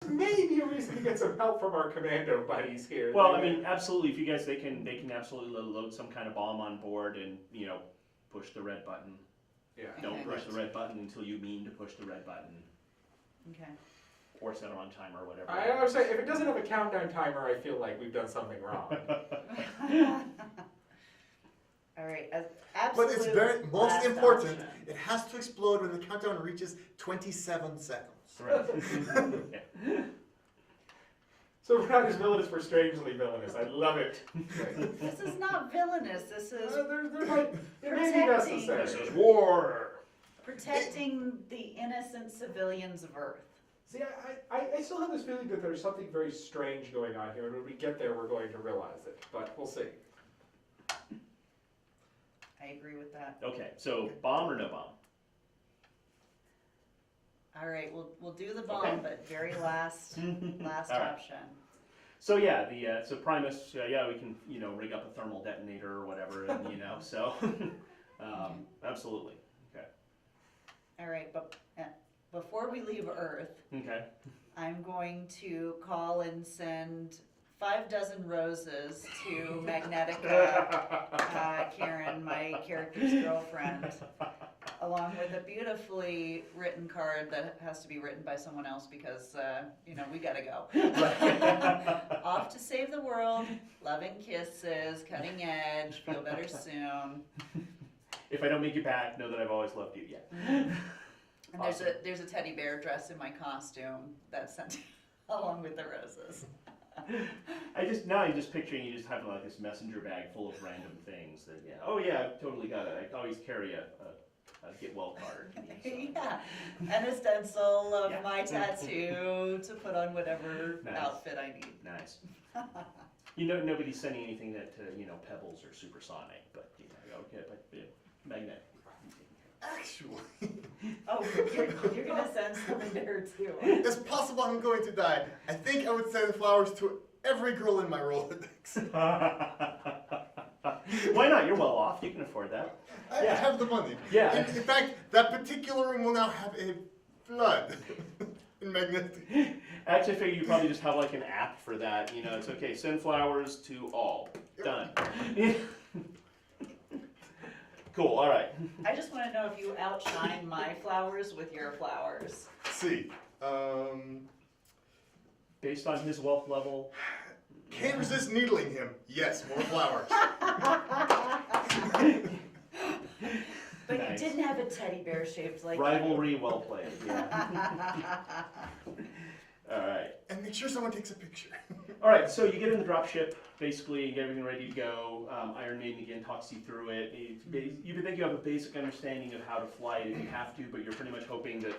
may be a reason to get some help from our commando buddies here. Well, I mean, absolutely. If you guys, they can absolutely load some kind of bomb on board and push the red button. Yeah. Don't push the red button until you mean to push the red button. Okay. Or set it on timer or whatever. I would say if it doesn't have a countdown timer, I feel like we've done something wrong. All right. But Absolute it's very most last important. option. It has to explode when the countdown reaches 27 seconds. Right. Yeah. So we're not as villainous, we're strangely villainous. I love it. This is not villainous. This is They're like, it may be protecting. necessary. This is war. protecting the innocent civilians of Earth. See, I still have this feeling that there's something very strange going on here, and when we get there, we're going to realize it. But we'll see. I agree with that. Okay, so bomb or no bomb? All right, we'll do the bomb, Okay. but very last last All right. option. So yeah, the Primus, yeah, we can rig up a thermal detonator or whatever, and so absolutely. Okay. All right, but before we leave Earth, Okay. I'm going to call and send 5 dozen roses to Magnetica, Karen, my character's girlfriend, along with a beautifully written card that has to be written by someone else because, we gotta go. Off to save the world, loving kisses, cutting edge, feel better soon. If I don't make you back, know that I've always loved you. Yeah. And Awesome. there's a teddy bear dressed in my costume that's sent along with the roses. I'm just picturing you just having like this messenger bag full of random things that I've totally got it. I always carry a get well card. So. Yeah, and a stencil of Yeah. my tattoo to put on whatever Nice. outfit I need. Nice. Nobody's sending anything that Pebbles or Supersonic, but okay, but magnetic. Actually, Oh, you're gonna send something to her too. it's possible I'm going to die. I think I would send flowers to every girl in my Rolodex. Why not? You're well off. You can afford that. I Yeah. have the money. Yeah. In fact, that particular room will now have a flood in magnetic. Actually, I figure you probably just have like an app for that. It's okay. Send flowers to all. Done. Cool. All right. I just want to know if you outshine my flowers with your flowers. See, Based on his wealth level. can't resist needling him. Yes, more flowers. But Nice. you didn't have a teddy bear shaped like Rivalry, well played. Yeah. All right. And make sure someone takes a picture. All right. So you get in the dropship. Basically, you get everything ready to go. Iron Maiden again talks you through it. You think you have a basic understanding of how to fly it if you have to, but you're pretty much hoping that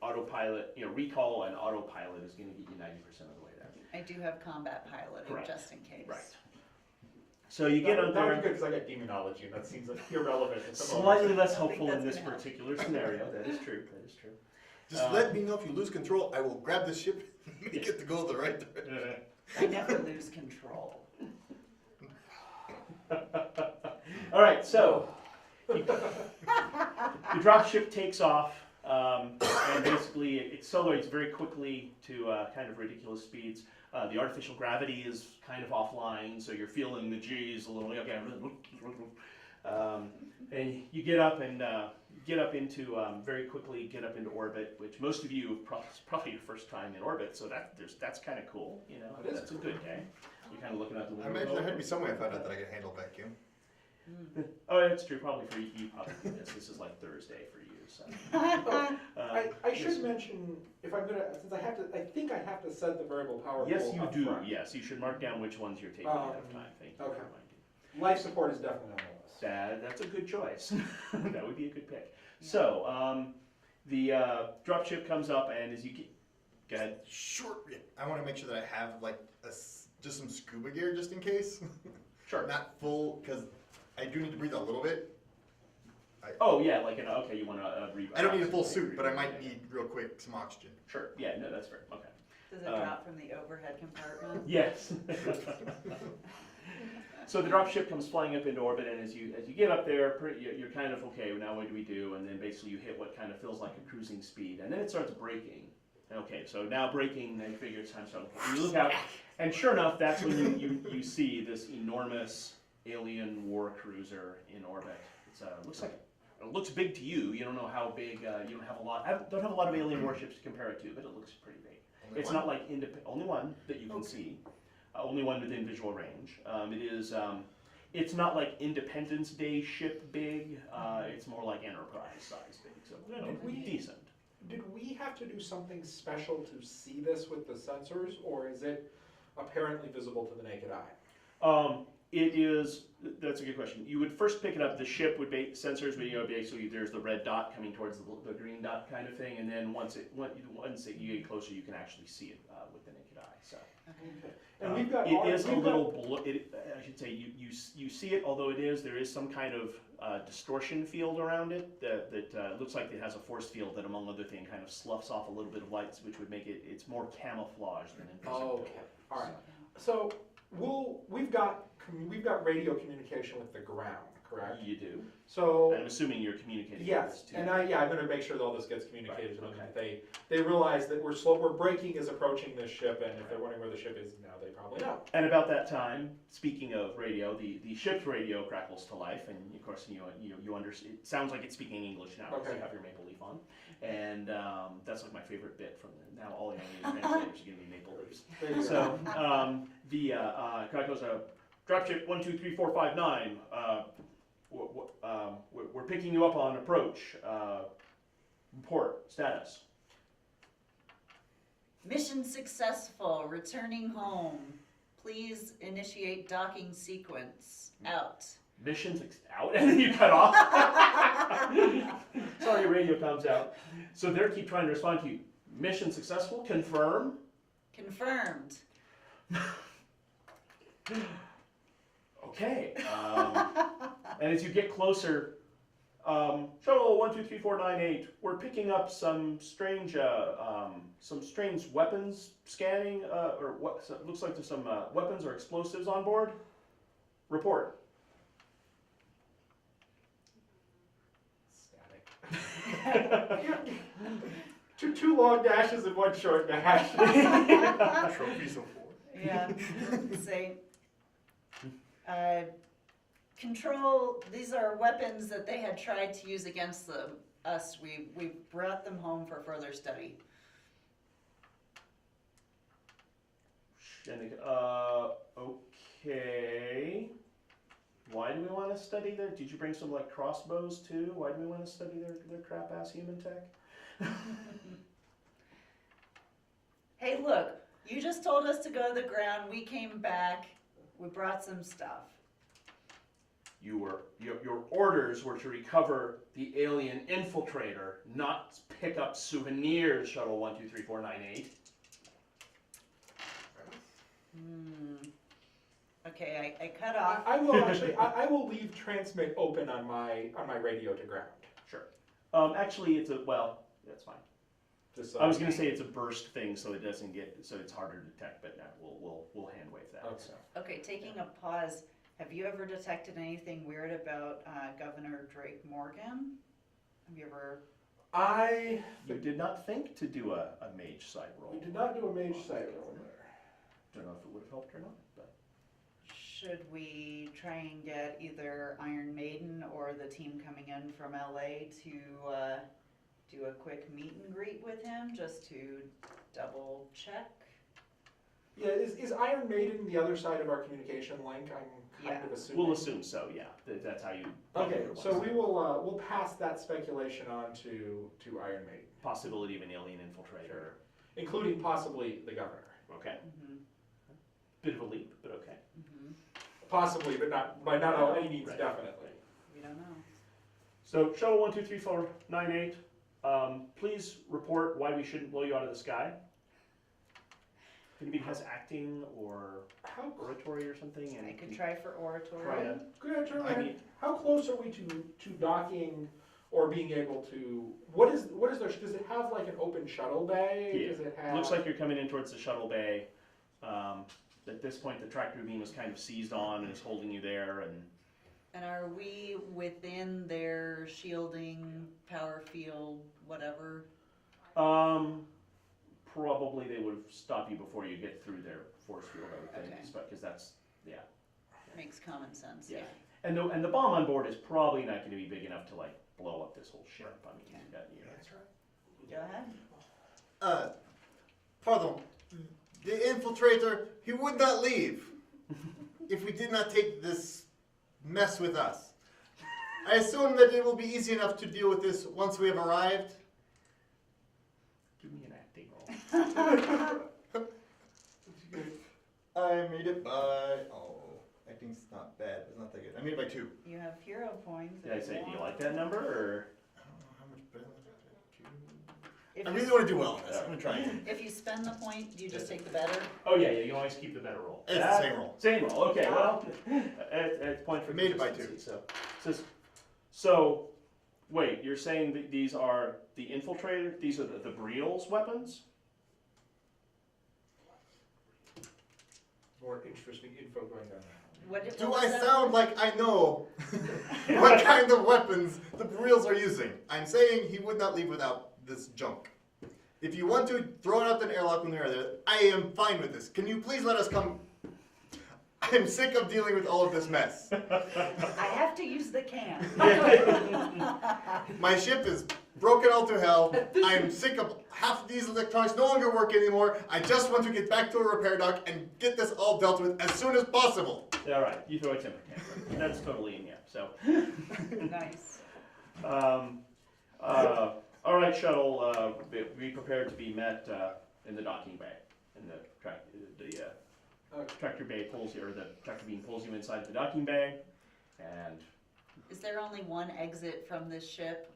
autopilot, recall and autopilot is going to get you 90% of the way there. I do have combat pilot Correct. just in case. Right. So you get on That would there. be good because I got demonology, and that seems like irrelevant at the Slightly moment. less I think helpful that's in this gonna help. particular scenario. That is true. That is true. Just let me know if you lose control. I will grab the ship and make it to go the right direction. I never lose control. All right, so the dropship takes off, and basically it accelerates very quickly to kind of ridiculous speeds. The artificial gravity is kind of offline, so you're feeling the G's a little. Okay, and you get up and very quickly get up into orbit, which most of you probably your first time in orbit, so that's kind of cool. That's a good day. You're kind of looking out the I window. imagine there had to be some way I found out that I could handle vacuum. Oh, that's true. Probably for you. Probably do this. This is like Thursday for you. So. I should mention, if I'm gonna, since I think I have to set the variable power Yes, pool you up do. front. Yes, you should mark down which ones you're taking ahead of time. Thank you. Okay. for reminding. Life support is definitely on the list. That's a good choice. That would be a good pick. So, the dropship comes up, and as you get, go ahead. Short. I want to make sure that I have like just some scuba gear just in case. Sure. Not full, because I do need to breathe a little bit. Oh yeah, like okay, you want to I don't need a full suit, but I might need real quick some oxygen. Sure. Yeah. No, that's fair. Okay. Does it drop from the overhead compartment? Yes. So the dropship comes flying up into orbit, and as you get up there, you're kind of okay. Now what do we do? And then basically you hit what kind of feels like a cruising speed, and then it starts braking. Okay, so now braking, I figure it's time to start looking. You look out, and sure enough, that's when you see this enormous alien war cruiser in orbit. It's it looks big to you. You don't know how big. You don't have a lot of alien warships to compare it to, but it looks pretty big. It's not like only one that you can see, only one within visual range. It's not like Independence Day ship big. It's more like Enterprise size big. So decent. Did we have to do something special to see this with the sensors, or is it apparently visible to the naked eye? It is. That's a good question. You would first pick it up. The ship would be sensors. Basically, there's the red dot coming towards the green dot kind of thing, and then once you get closer, you can actually see it with the naked eye. So. Okay. And we've got. I should say you see it, although there is some kind of distortion field around it that looks like it has a force field that, among other things, kind of sloughs off a little bit of lights, which would make it's more camouflage than invisible. Okay. All right. So we've got radio communication with the ground, correct? You do. So I'm assuming you're communicating. yes, with this too. and I'm going to make sure that all this gets communicated to them. Right, That they realize that we're braking is approaching this ship, and if they're wondering where the ship is now, they probably know. And about that time, speaking of radio, the ship's radio crackles to life, and of course you understand. It sounds like it's speaking English now because you have your maple leaf on, and that's like my favorite bit from now. All the alien translators are going to be maple leaves. So the crack goes dropship 123459. We're picking you up on approach. Report status. Mission successful, returning home. Please initiate docking sequence. Out. Mission's out, and then you cut off. Sorry, your radio comes out. So they keep trying to respond to you. Mission successful. Confirm. Confirmed. Okay. And as you get closer, shuttle 123498, we're picking up some strange weapons scanning, or what so it looks like there's some weapons or explosives on board. Report. Static. Two long dashes and one short dash. Trophies of war. Yeah. Say. Control, these are weapons that they had tried to use against us. We brought them home for further study. Okay. Why do we want to study their? Did you bring some like crossbows too? Why do we want to study their crap ass human tech? Hey, look, you just told us to go to the ground. We came back. We brought some stuff. Your orders were to recover the alien infiltrator, not pick up souvenirs, Shuttle 123498. Okay, I cut off. I will leave transmit open on my radio to ground. Sure. Actually, that's fine. I was going to say it's a burst thing, so it doesn't so it's harder to detect, but we'll hand wave that. Okay. So. Okay, taking a pause. Have you ever detected anything weird about Governor Drake Morgan? Have you ever? You did not think to do a mage side roll. We did not do a mage side roll. Don't know if it would have helped or not, but. Should we try and get either Iron Maiden or the team coming in from LA to do a quick meet and greet with him, just to double check? Yeah, is Iron Maiden the other side of our communication link? I'm kind of assuming. We'll assume so. Yeah, that's how you. Okay, so we'll pass that speculation on to Iron Maiden. Possibility of an alien infiltrator, including possibly the governor. Okay. Mm-hmm. Bit of a leap, but okay. Mm-hmm. Possibly, but not by not all any means definitely. We don't know. So shuttle 123498, please report why we shouldn't blow you out of the sky. Anybody has acting or oratory or something? And I could try for oratory. How close are we to docking or being able to? What is there? Does it have like an open shuttle bay? Yeah. Does it have? Looks like you're coming in towards the shuttle bay. At this point, the tractor beam is kind of seized on and is holding you there. And are we within their shielding, power field, whatever? probably they would stop you before you get through their force field, I would think, Okay. because that's, yeah. Makes common sense, Yeah. yeah. And the bomb on board is probably not gonna be big enough to like blow up this whole ship. I mean, you've got, you know. That's right. Go ahead. Pardon. The infiltrator, he would not leave if we did not take this mess with us. I assume that it will be easy enough to deal with this once we have arrived. Give me an acting roll. I made it by, acting's not bad, it's not that good. I made it by 2. You have hero points. Did I say, do you like that number, or? I don't know how much better. If I you- really want to do well on this. I'm gonna try it. If you spend the point, do you just take the better? Oh, yeah, you can always keep the better roll. It's the same roll. Same roll, okay, well, it's point for Made it by consistency, so, wait, you're saying that these are the infiltrator, these are the Briel's weapons? More interesting info going on. What Do was I that? sound like I know what kind of weapons the Reals are using? I'm saying he would not leave without this junk. If you want to throw it out an airlock when we are there, I am fine with this. Can you please let us come? I'm sick of dealing with all of this mess. I have to use the can. My ship is broken all to hell. I'm sick of half of these electronics no longer work anymore. I just want to get back to a repair dock and get this all dealt with as soon as possible. All right, you throw a temper tantrum. That's totally in, yeah, so. Nice. All right, shuttle, be prepared to be met in the docking bay. And the tractor bay pulls you, or the tractor beam pulls you inside the docking bay, and Is there only one exit from this ship,